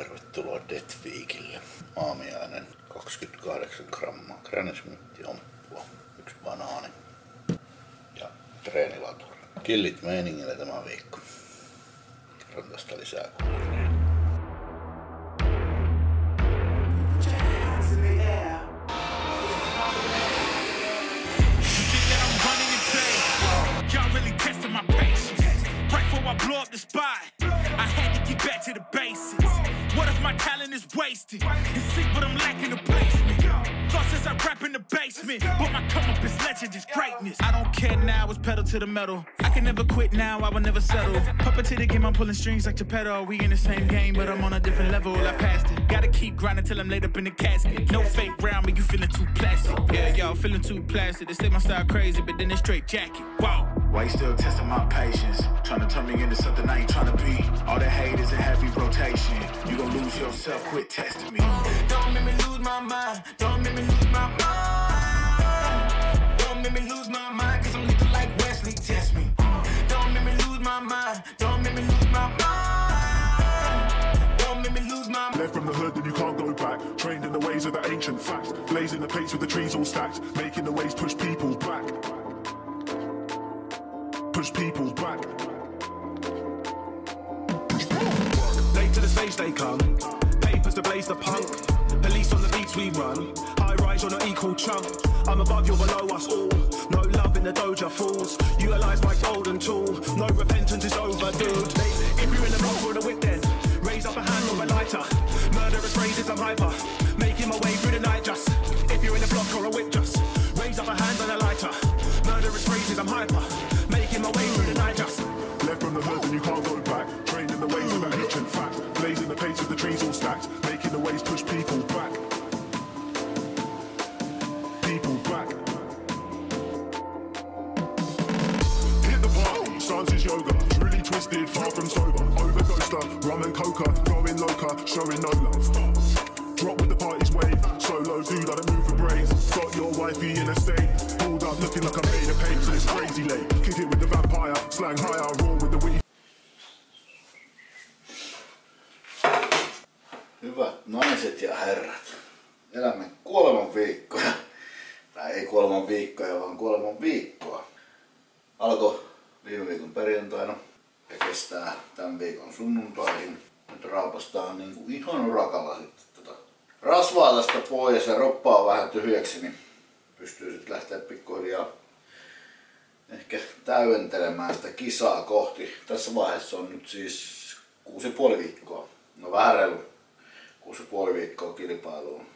Tervetuloa Death Weekille. Aamiainen 28 grammaa Granny Smith omppua, 1 banaani ja treenilaturi. Killit meiningillä tämä viikko. Kerron tästä lisää kuulineen. I blow up the spot. I had to get back to the basics. What if my talent is wasted? And see what I'm lacking the placement. Thought since I rap in the basement, but my come up is legend, is greatness. I don't care now, it's pedal to the metal. I can never quit now, I will never settle. Puppet to the game, I'm pulling strings like Geppetto. We in the same game, but I'm on a different level. I passed it. Gotta keep grinding till I'm laid up in the casket. No fake round, but you feeling too plastic. Yeah, y'all feeling too plastic. They say my style crazy, but then it's straight jacket. Wow. Why you still testing my patience? Trying to turn me into something I ain't trying to be. All the hate is in heavy rotation. You gon' lose yourself, quit testing me. Don't make me lose my mind. Don't make me lose my mind. Don't make me lose my mind, cause I'm looking like Wesley, test me. Don't make me lose my mind. Don't make me lose my mind. Don't make me lose my mind. Left from the hood and you can't go back. Trained in the ways of the ancient facts. Blazing the plates with the trees all stacked. Making the waves push people back. Push people back. Late to the stage they come. Papers to blaze the punk. Police on the beats we run. High rise on an equal chunk. I'm above you, below us all. No love in the doja fools. Utilize my golden tool. No repentance is overdue. If you're in the block or the whip then raise up a hand or a lighter. Murderous phrases I'm hyper. Making my way through the night just. If you're in the block or a whip just raise up a hand and a lighter. Murderous phrases I'm hyper. Making my way through the night just. Left from the hood and you can't go back. Trained in the ways of the ancient fact. Blazing the pace with the trees all stacked. Making the waves push people back. People back. Hit the party, stance is yoga. Truly twisted, far from sober. Overdoser, rum and coca. Going loca, showing no love. Drop with the party's wave. Solo dude, I don't move for brains. Got your wifey in a state. Pulled up looking like I made a paint till it's crazy late. Kick it with the vampire, slang higher, roll with the weed. Hyvät naiset ja herrat, elämme kuoleman viikkoja. Tai ei kuoleman viikkoja, vaan kuoleman viikkoa. Alkoi viime viikon perjantaina ja kestää tämän viikon sunnuntaihin. Nyt raapastaan niinku ihan urakalla sitten rasvaa tästä pois ja roppaa vähän tyhjäksi, niin pystyy sitten lähteä pikkuhiljaa ehkä täydentelemään sitä kisaa kohti. Tässä vaiheessa on nyt siis 6,5 viikkoa. No vähän reilu 6,5 viikkoa kilpailuun.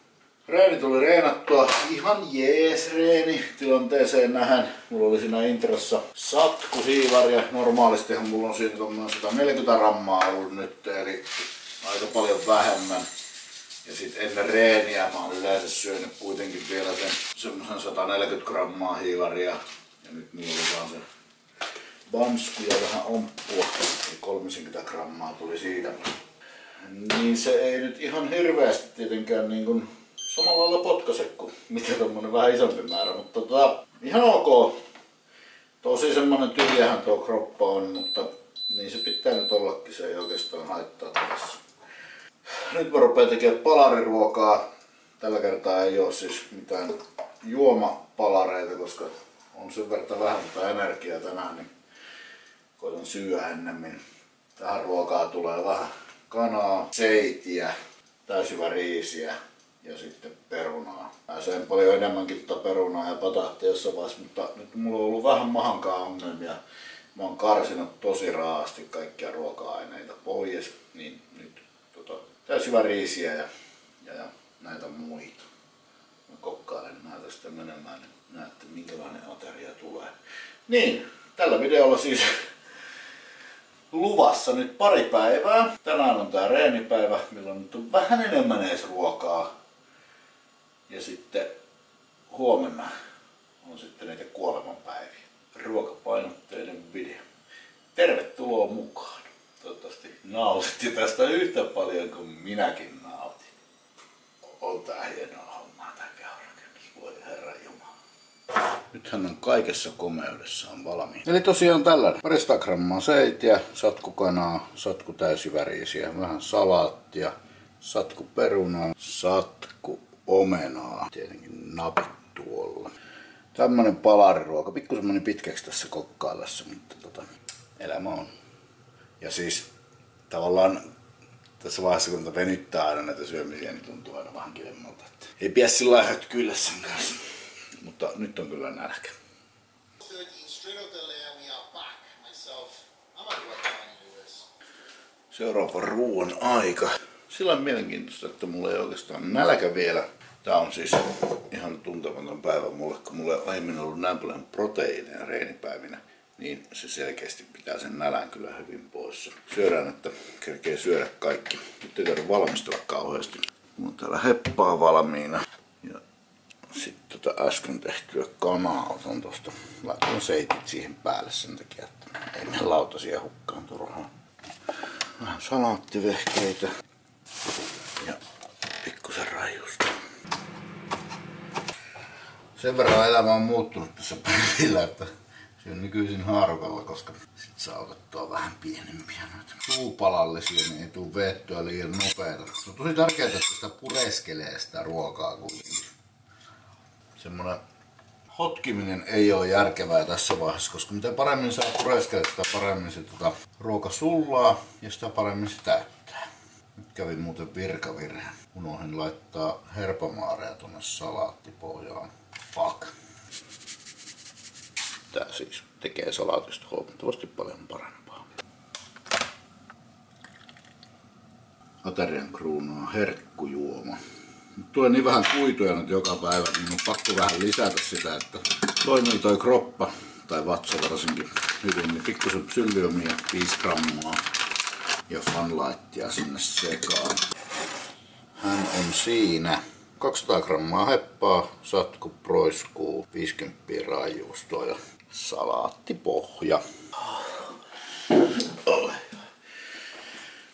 Reeni tuli reenattua ihan jees reeni tilanteeseen nähen. Mulla oli siinä introssa satkuhiivari ja normaalistihan mulla on siinä 140 grammaa ollut nyt, eli aika paljon vähemmän. Ja sit ennen reeniä mä oon yleensä syönyt kuitenkin vielä sen semmosen 140 grammaa hiivaria. Ja nyt mulla oli vaan se bansku ja vähän omppua. Eli 30 grammaa tuli siitä. Niin se ei nyt ihan hirveästi tietenkään niin kuin samalla lailla potkaise kuin mitä tommonen vähän isompi määrä. Mutta ihan ok. Tosi semmonen tyhjähän tuo kroppa on, mutta niin se pitää nyt ollakin, se ei oikeastaan haittaa tässä. Nyt mä rupean tekemään palariruokaa. Tällä kertaa ei oo siis mitään juomapalareita, koska on sen verran vähän energiaa tänään, niin koitan syödä ennemmin. Tähän ruokaa tulee vähän kanaa, seitiä, täysjyväriisiä ja sitten perunaa. Mä söin paljon enemmänkin perunaa ja pataattia jossain vaiheessa, mutta nyt mulla on ollut vähän mahankaan ongelmia. Mä oon karsinut tosi raasti kaikkia ruoka-aineita pois, niin nyt täysjyväriisiä ja näitä muita. Mä kokkailen näitä sitten menemään, niin näette minkälainen ateria tulee. Niin, tällä videolla siis luvassa nyt pari päivää. Tänään on tää reenipäivä, milloin nyt on vähän enemmän edes ruokaa. Ja sitten huomenna on sitten niitä kuolemanpäiviä. Ruokapainotteinen video. Tervetuloa mukaan. Toivottavasti nautitte tästä yhtä paljon kuin minäkin nautin. On tää hienoa hommaa tää käyrakennus, voi herra jumala. Nythän on kaikessa komeudessaan valmiin. Eli tosiaan tällainen. 200 grammaa seitiä, satkukanaa, satkutäysjyväriisiä, vähän salaattia, satkuperunaa, satkuomenaa, tietenkin napit tuolla. Tämmönen palariruoka, pikkusen meni pitkäksi tässä kokkaillessa, mutta elämä on. Ja siis tavallaan tässä vaiheessa kun tätä venyttää aina näitä syömisiä, niin tuntuu aina vähän kivemmalta. Ei pidä sillä lailla hötkyillä sen kanssa, mutta nyt on kyllä nälkä. Seuraava ruoan aika. Sillä on mielenkiintoista, että mulla ei oikeastaan nälkä vielä. Tää on siis ihan tuntematon päivä mulle, kun mulla ei aiemmin ollut näin paljon proteiineja reenipäivinä. Niin se selkeästi pitää sen nälän kyllä hyvin poissa. Syödään, että kerkee syödä kaikki. Nyt ei tarvitse valmistella kauheasti. Mulla on täällä heppaa valmiina. Ja sitten äsken tehtyä kanaa otan tosta. Laitoin seitit siihen päälle sen takia, että ei mene lautasia hukkaan turhaan. Vähän salaattivehkeitä. Ja pikkusen rajusta. Sen verran elämä on muuttunut tässä päivillä, että syön nykyisin haarukalla, koska sit saa otettua vähän pienempiä noita suupalallisia, niin ei tuu veettyä liian nopeeta. Se on tosi tärkeää, että sitä pureskelee sitä ruokaa kuitenkin. Semmonen hotkiminen ei ole järkevää tässä vaiheessa, koska mitä paremmin saa pureskella, sitä paremmin se ruoka sullaa ja sitä paremmin se täyttää. Nyt kävi muuten virkavirhe. Unohdin laittaa herpamaareja tuonne salaattipohjaan. Fuck. Tää siis tekee salaatista huomattavasti paljon parempaa. Aterian kruunaa herkkujuoma. Nyt tulee niin vähän kuituja nyt joka päivä, niin on pakko vähän lisätä sitä, että toimii toi kroppa, tai vatsa varsinkin hyvin, niin pikkusen psylliumia 5 grammaa ja Funlightia sinne sekaan. Hän on siinä. 200 grammaa heppaa, satku proiskuu, 50 raijuustoa ja salaattipohja.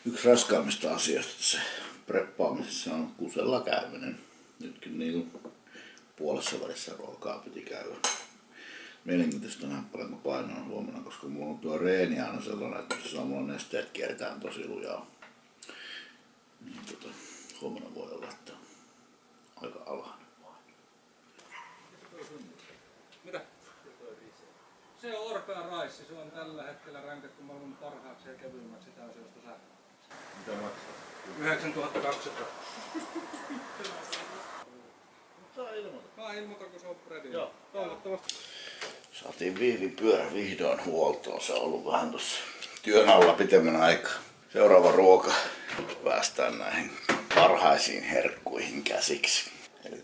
Yksi raskaimmista asioista tässä preppaamisessa on kusella käyminen. Nytkin niin puolessa välissä ruokaa piti käydä. Mielenkiintoista nähdä paljonko painoa huomenna, koska mulla on tuo reeni aina sellainen, että jos mulla nesteet kierretään tosi lujaa. Niin huomenna voi olla, että aika alhainen paino. Mitä? Se on Orpea Raissi, se on tällä hetkellä ränkätty maailman parhaaksi ja kevyimmäksi täysiosta sähköä. Mitä maksaa? 9200. Saa ilmoita, kun se on ready. Joo. Toivottavasti. Saatiin viivipyörä vihdoin huoltoon. Se on ollut vähän tossa työn alla pitemmän aikaa. Seuraava ruoka. Päästään näihin parhaisiin herkkuihin käsiksi. Eli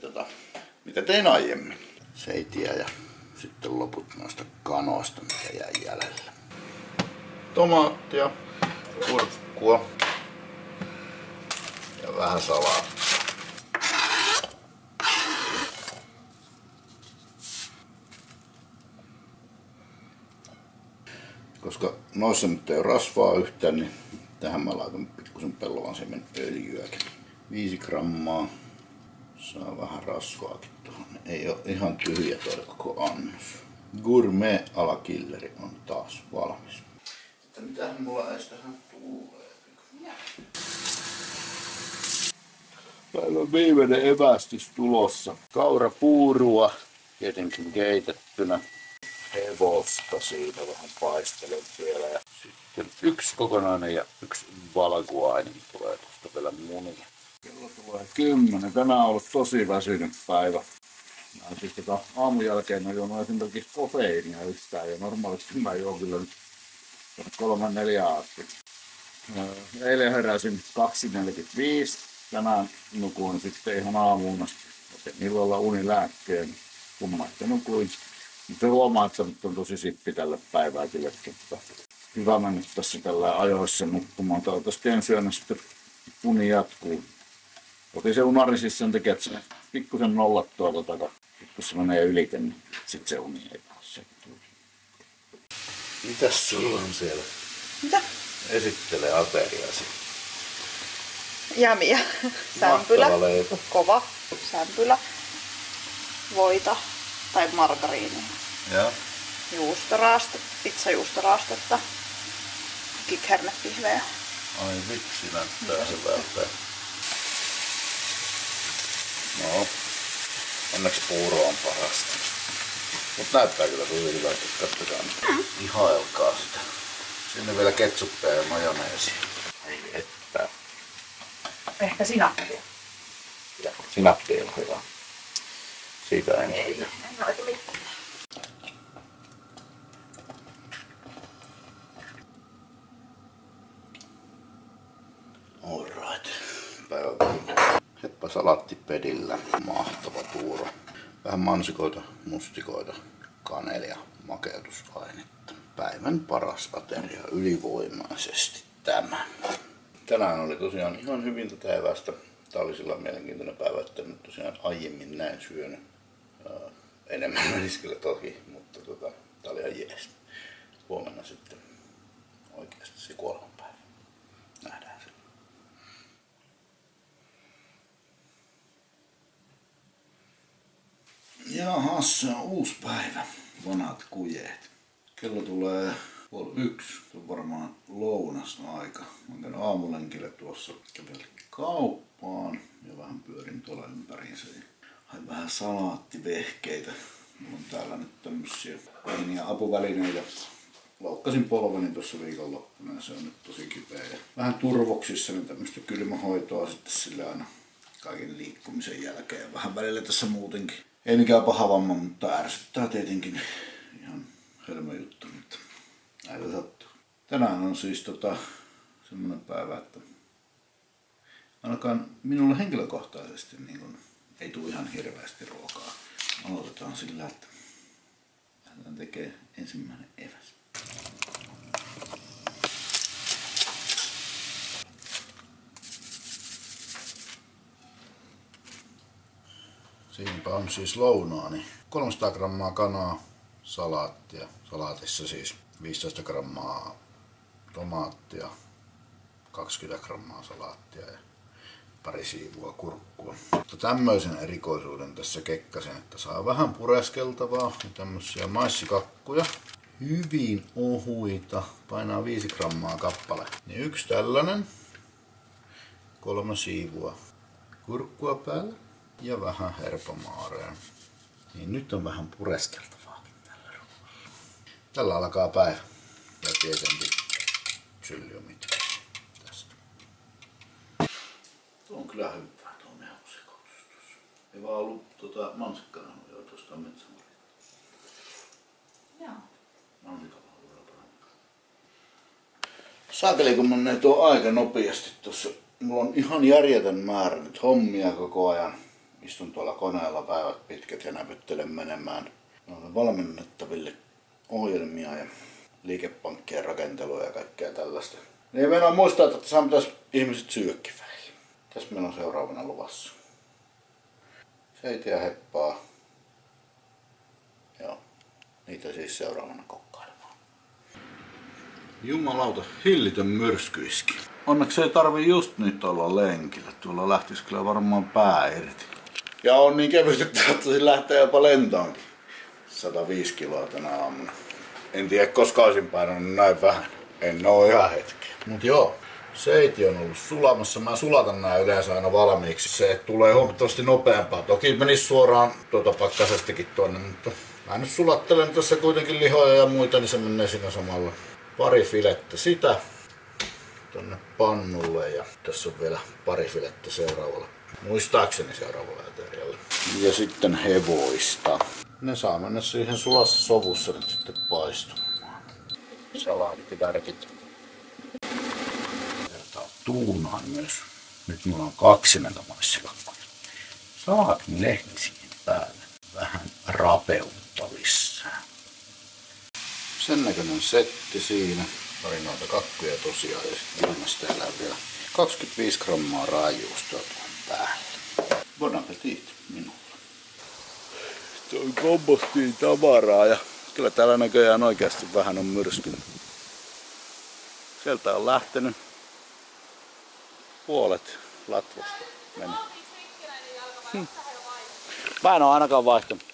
mitä tein aiemmin? Seitiä ja sitten loput noista kanoista, mikä jäi jäljellä. Tomaattia, kurkkua ja vähän salaattia. Koska noissa nyt ei ole rasvaa yhtään, niin tähän mä laitan pikkusen pellovan siemen öljyäkin. 5 grammaa. Saa vähän rasvaakin tuohon. Ei ole ihan tyhjä toi koko annos. Gourmet alakilleri on taas valmis. Sitten mitähän mulla edes tähän tulee? Täällä on viimeinen evästys tulossa. Kaurapuurua, tietenkin keitettynä. Hevosta siitä vähän paistelen vielä. Ja sitten 1 kokonainen ja 1 valkuainen tulee tuosta vielä munia. Kello tulee 10. Tänään on ollut tosi väsynyt päivä. Mä siis aamun jälkeen on juonut esimerkiksi kofeiinia yhtään ja normaalisti mä juon kyllä nyt 3-4 asti. Eilen heräsin 2.45. Tänään nukuin sitten ihan aamuun asti. Otin illalla unilääkkeen, kummatta nukuin. Mutta huomaa, että nyt on tosi sippi tälle päivää kyllä. Hyvä mennä tässä tällä ajoissa nukkumaan. Toivottavasti ensi yönä sitten uni jatkuu. Otin se unari siis sen takia, että se pikkusen nollattua kun se menee ylite, niin sit se uni ei pääse. Mitäs sulla on siellä? Mitä? Esittele ateriasi. Jamia, sämpylä, Mahtava leipä. kova sämpylä, voita tai margariinia, Ja pizzajuustoraastetta, kikhernepihvejä. ai vitsi, näyttää hyvältä. No, onneksi puuro on parasta. Mut näyttää kyllä tosi hyvältä, katsotaan. Ihailkaa sitä. Sinne vielä ketsuppia ja majoneesia. Ei että. Ehkä sinappia. Sinappi on hyvä. Siitä en pidä. En noita mitään. Alright. Heppa salaattipedillä. Mahtava puuro. Vähän mansikoita, mustikoita, kanelia, makeutusainetta. Päivän paras ateria ylivoimaisesti tämä. Tänään oli tosiaan ihan hyvin tätä evästä. Tää oli sillä mielenkiintoinen päivä, että nyt tosiaan aiemmin näin syönyt. Enemmän meniskellä toki, mutta tää oli ihan jees. Huomenna sitten oikeasti se 3. päivä. Nähdään se. Jahas, se on uusi päivä. Vanhat kujeet. Kello tulee 1:30. Se on varmaan lounasaika. Mä oon käynyt aamulenkille tuossa. Kävelin kauppaan ja vähän pyörin tuolla ympäriinsä. Hain vähän salaattivehkeitä. Mulla on täällä nyt tämmösiä pieniä apuvälineitä. Loukkasin polveni tuossa viikonloppuna ja se on nyt tosi kipeä. Ja vähän turvoksissa niin tämmöistä kylmähoitoa sitten sillä aina kaiken liikkumisen jälkeen. Ja vähän välillä tässä muutenkin. Ei mikään paha vamma, mutta ärsyttää tietenkin. Ihan hölmö juttu, mutta näitä sattuu. Tänään on siis semmonen päivä, että ainakaan minulle henkilökohtaisesti niin kun ei tule ihan hirveästi ruokaa. Aloitetaan sillä, että lähdetään tekee ensimmäinen eväs. Siinäpä on siis lounaani. 300 grammaa kanaa, salaattia. Salaatissa siis 15 grammaa tomaattia, 20 grammaa salaattia ja pari siivua kurkkua. Mutta tämmöisen erikoisuuden tässä kekkasin, että saa vähän pureskeltavaa ja tämmöisiä maissikakkuja. Hyvin ohuita, painaa 5 grammaa kappale. Niin yksi tällainen, 3 siivua kurkkua päällä ja vähän herpamaarea. Niin nyt on vähän pureskeltavaakin tällä ruoalla. Tällä alkaa päivä. Ja tietenkin syljömit tästä. Tuo on kyllä hyvää tuo mehusekoitus tuossa. Ei vaan ollut mansikkanahoja tuosta metsämarjaa. Joo. Mansikalla on vielä paremmin. Saakeli kun menee tuo aika nopeasti tuossa. Mulla on ihan järjetön määrä nyt hommia koko ajan. Istun tuolla koneella päivät pitkät ja näpyttelen menemään valmennettaville ohjelmia ja liikepankkien rakentelua ja kaikkea tällaista. Ei meinaa muistaa, että tässä pitäisi ihmiset syödäkin väliin. Tässä meillä on seuraavana luvassa. Seitiä heppaa. Joo, niitä siis seuraavana kokkailemaan. Jumalauta, hillitön myrskyiski. Onneksi ei tarvi just nyt olla lenkillä. Tuolla lähtis kyllä varmaan pää irti. Ja on niin kevyt, että tahtoisin lähteä jopa lentoonkin. 105 kiloa tänä aamuna. En tiedä koska olisin painanut näin vähän. En oo ihan hetkeä. Mut joo, seiti on ollut sulamassa. Mä sulatan nää yleensä aina valmiiksi. Se tulee huomattavasti nopeampaa. Toki menis suoraan pakkasestakin tuonne, mutta mä nyt sulattelen tässä kuitenkin lihoja ja muita, niin se menee siinä samalla. Pari filettä sitä tonne pannulle ja tässä on vielä pari filettä seuraavalla. Muistaakseni seuraavalla aterialla. Ja sitten hevoista. Ne saa mennä siihen sulassa sovussa nyt sitten paistumaan. Salaattivärkit. Tuunaan myös. Nyt mulla on 2 näitä maissikakkuja. Salaatin lehti siihen päälle. Vähän rapeutta lisää. Sen näköinen setti siinä. Pari noita kakkuja tosiaan ja sitten ilmestellään vielä 25 grammaa raajuustoa tuon päälle. Bon appetit minulla. Sitten on kompostiin tavaraa ja kyllä täällä näköjään oikeasti vähän on myrskynyt. Sieltä on lähtenyt puolet latvasta meni. Mä en oo ainakaan vaihtanut.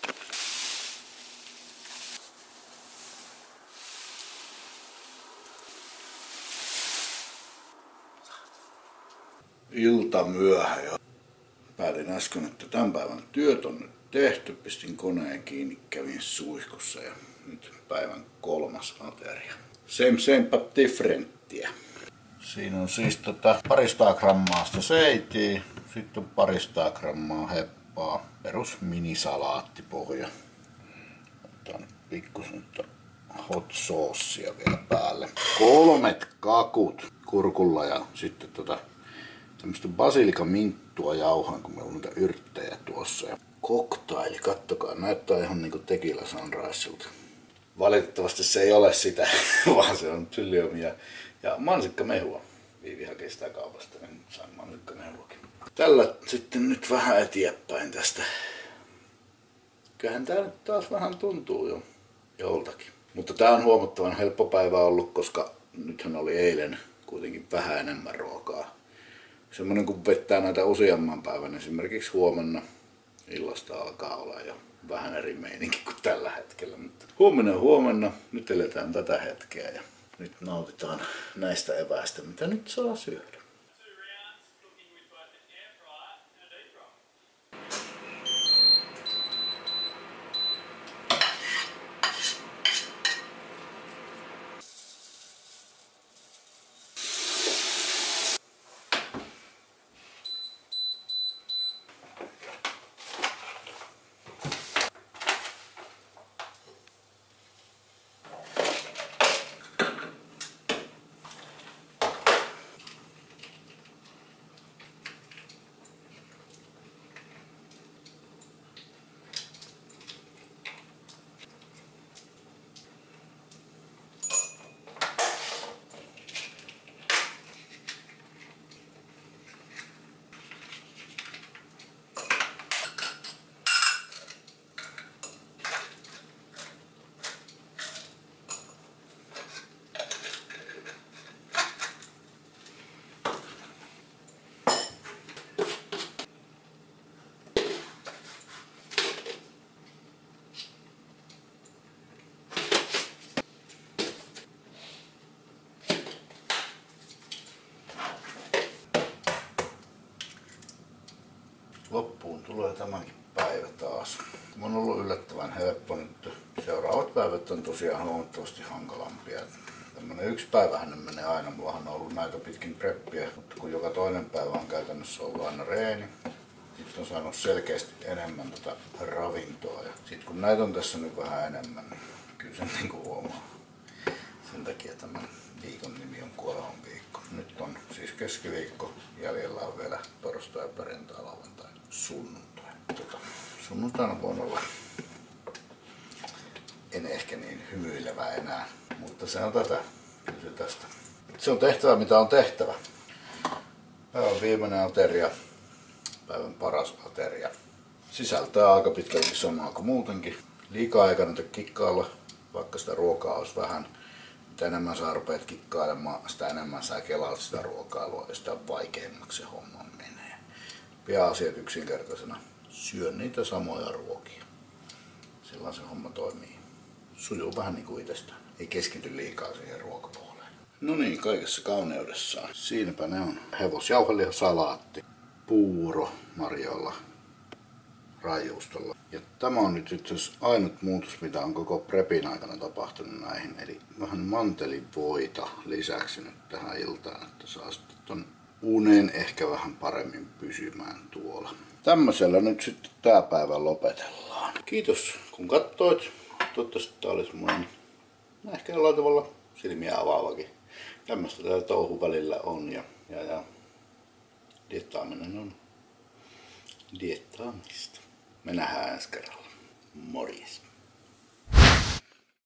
Ilta myöhä jo. Päätin äsken, että tämän päivän työt on nyt tehty. Pistin koneen kiinni, kävin suihkussa ja nyt päivän 3. ateria. Same but differenttiä. Siinä on siis 200 grammaa sitä seitiä, sitten on 200 grammaa heppaa, perus minisalaattipohja. Otan pikkusen hot saucea vielä päälle. 3 kakut kurkulla ja sitten tämmöstä basilikαμinttua jauhaan, kun meillä on niitä yrttejä tuossa. Ja koktaili, kattokaa, näyttää ihan niinku Tequila Sunriselta. Valitettavasti se ei ole sitä, vaan se on psylliumia ja mansikkamehua. Viivi hakee sitä kaupasta, niin sain mansikkamehuakin. Tällä sitten nyt vähän eteenpäin tästä. Kyllähän tää nyt taas vähän tuntuu jo joltakin. Mutta tää on huomattavan helppo päivä ollut, koska nythän oli eilen kuitenkin vähän enemmän ruokaa. Semmoinen kun vettää näitä useamman päivän, esimerkiksi huomenna illasta alkaa olla jo vähän eri meininki kuin tällä hetkellä. Mutta huomenna, nyt eletään tätä hetkeä ja nyt nautitaan näistä eväistä, mitä nyt saa syödä. Loppuun tulee tämäkin päivä taas. On ollut yllättävän helppo nyt. Seuraavat päivät on tosiaan huomattavasti hankalampia. Tämmönen yksi päivähän menee aina. Mullahan on ollut näitä pitkin preppiä, mutta kun joka toinen päivä on käytännössä ollut aina reeni, sitten on saanut selkeästi enemmän ravintoa. Ja sitten kun näitä on tässä nyt vähän enemmän, niin kyllä sen niinku huomaa. Sen takia tämän viikon nimi on kuolevan viikko. Nyt on siis keskiviikko, jäljellä on vielä torstai, perjantai, lauantai, sunnuntai. Sunnuntaina voin olla en ehkä niin hymyilevä enää, mutta se on tätä. Kysy tästä. Se on tehtävä mitä on tehtävä. Päivän viimeinen ateria, päivän paras ateria. Sisältää aika pitkälti samaa kuin muutenkin. Liikaa ei kannata kikkailla, vaikka sitä ruokaa olisi vähän. Mitä enemmän sä rupeat kikkailemaan, sitä enemmän sä kelaat sitä ruokailua ja sitä vaikeammaksi se homma menee. Pidä asiat yksinkertaisena. Syö niitä samoja ruokia. Silloin se homma toimii. Sujuu vähän niin kuin itsestään. Ei keskity liikaa siihen ruokapuoleen. No niin, kaikessa kauneudessaan. Siinäpä ne on. Hevosjauhelihasalaatti, puuro marjoilla, raijuustolla. Ja tämä on nyt itse asiassa ainut muutos, mitä on koko prepin aikana tapahtunut näihin. Eli vähän mantelivoita lisäksi nyt tähän iltaan, että saa sitten ton unen ehkä vähän paremmin pysymään tuolla. Tämmöisellä nyt sitten tää päivä lopetellaan. Kiitos kun katsoit. Toivottavasti tää oli semmoinen ehkä jollain tavalla silmiä avaavakin. Tämmöistä täällä touhu välillä on ja diettaaminen on diettaamista. Me nähdään ensi kerralla. Morjes.